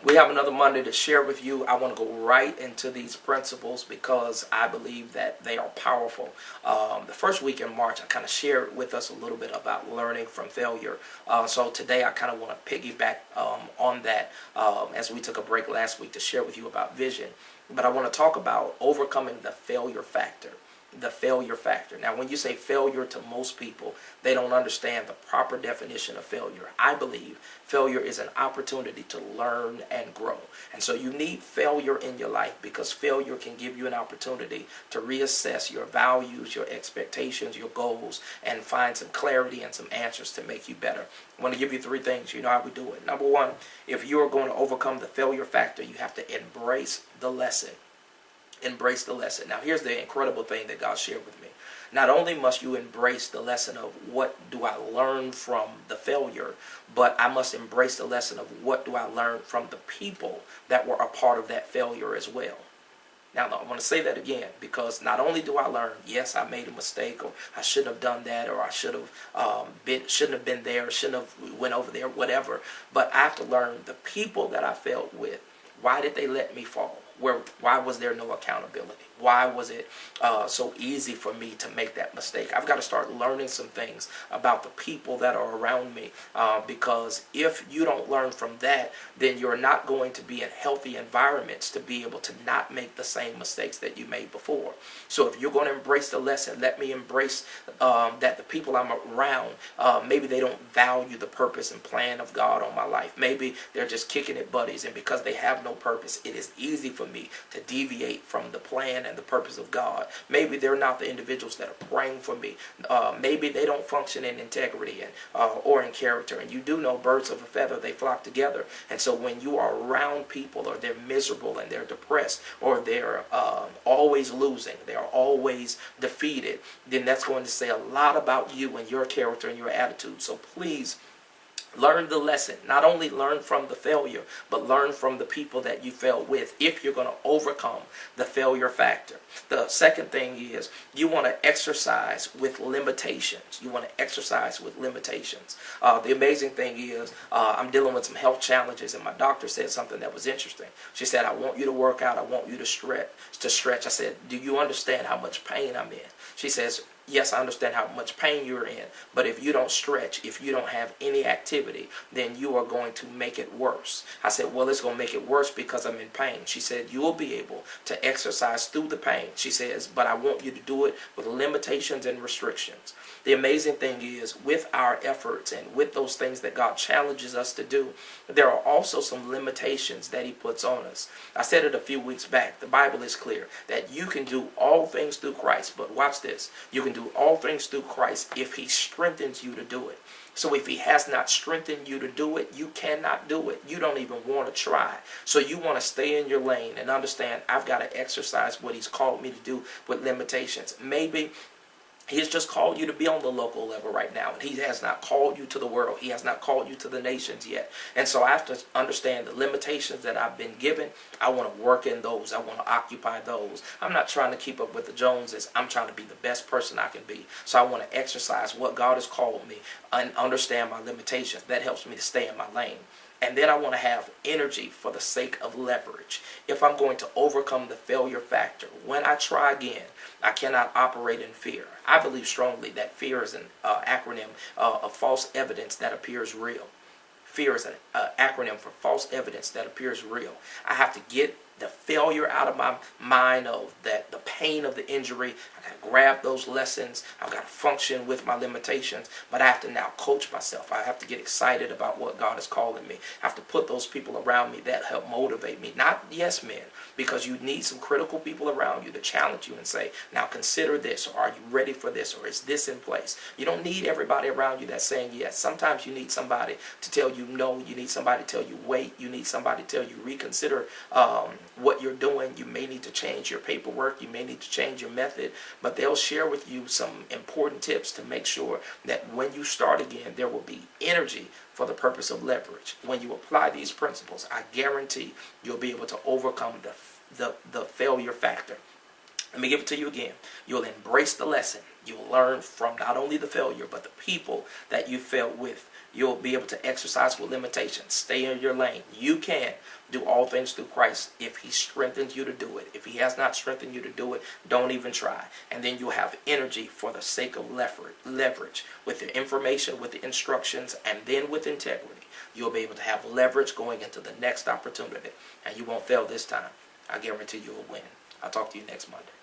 We have another Monday to share with you. I want to go right into these principles because I believe that they are powerful. The first week in March, I kind of shared with us a little bit about learning from failure. So today, I kind of want to piggyback on that as we took a break last week to share with you about vision. But I want to talk about overcoming the failure factor. The failure factor. Now, when you say failure to most people, they don't understand the proper definition of failure. I believe failure is an opportunity to learn and grow. And so you need failure in your life because failure can give you an opportunity to reassess your values, your expectations, your goals, and find some clarity and some answers to make you better. I want to give you three things. You know how we do it. Number one, if you're going to overcome the failure factor, you have to embrace the lesson. Embrace the lesson. Now, here's the incredible thing that God shared with me. Not only must you embrace the lesson of what do I learn from the failure, but I must embrace the lesson of what do I learn from the people that were a part of that failure as well. Now, I want to say that again because not only do I learn, yes, I made a mistake, or I shouldn't have done that, or I shouldn't have been there, shouldn't have went over there, whatever. But I have to learn the people that I failed with. Why did they let me fall? Why was there no accountability? Why was it so easy for me to make that mistake? I've got to start learning some things about the people that are around me because if you don't learn from that, then you're not going to be in healthy environments to be able to not make the same mistakes that you made before. So if you're going to embrace the lesson, let me embrace that the people I'm around, maybe they don't value the purpose and plan of God on my life. Maybe they're just kicking it buddies, and because they have no purpose, it is easy for me to deviate from the plan and the purpose of God. Maybe they're not the individuals that are praying for me. Maybe they don't function in integrity and or in character. And you do know birds of a feather, they flock together. And so when you are around people, or they're miserable and they're depressed, or they're always losing, they're always defeated, then that's going to say a lot about you and your character and your attitude. So please, learn the lesson. Not only learn from the failure, but learn from the people that you failed with if you're going to overcome the failure factor. The second thing is you want to exercise with limitations. You want to exercise with limitations. The amazing thing is I'm dealing with some health challenges, and my doctor said something that was interesting. She said, I want you to work out. I want you to stretch. I said, do you understand how much pain I'm in? She says, yes, I understand how much pain you're in, but if you don't stretch, if you don't have any activity, then you are going to make it worse. I said, well, it's going to make it worse because I'm in pain. She said, you will be able to exercise through the pain. She says, but I want you to do it with limitations and restrictions. The amazing thing is with our efforts and with those things that God challenges us to do, there are also some limitations that he puts on us. I said it a few weeks back. The Bible is clear that you can do all things through Christ, but watch this. You can do all things through Christ if he strengthens you to do it. So if he has not strengthened you to do it, you cannot do it. You don't even want to try. So you want to stay in your lane and understand I've got to exercise what he's called me to do with limitations. Maybe he's just called you to be on the local level right now, and he has not called you to the world. He has not called you to the nations yet. And so I have to understand the limitations that I've been given. I want to work in those. I want to occupy those. I'm not trying to keep up with the Joneses. I'm trying to be the best person I can be. So I want to exercise what God has called me and understand my limitations. That helps me to stay in my lane. And then I want to have energy for the sake of leverage. If I'm going to overcome the failure factor, when I try again, I cannot operate in fear. I believe strongly that fear is an acronym of false evidence that appears real. Fear is an acronym for false evidence that appears real. I have to get the failure out of my mind, of that, the pain of the injury. I got to grab those lessons. I've got to function with my limitations, but I have to now coach myself. I have to get excited about what God is calling me. I have to put those people around me that help motivate me, not yes men, because you need some critical people around you to challenge you and say, now consider this, or are you ready for this, or is this in place? You don't need everybody around you that's saying yes. Sometimes you need somebody to tell you no. You need somebody to tell you wait. You need somebody to tell you reconsider what you're doing. You may need to change your paperwork. You may need to change your method, but they'll share with you some important tips to make sure that when you start again, there will be energy for the purpose of leverage. When you apply these principles, I guarantee you'll be able to overcome the failure factor. Let me give it to you again. You'll embrace the lesson. You'll learn from not only the failure, but the people that you failed with. You'll be able to exercise with limitations. Stay in your lane. You can do all things through Christ if he strengthens you to do it. If he has not strengthened you to do it, don't even try. And then you'll have energy for the sake of leverage with the information, with the instructions, and then with integrity. You'll be able to have leverage going into the next opportunity. And you won't fail this time. I guarantee you'll win. I'll talk to you next Monday.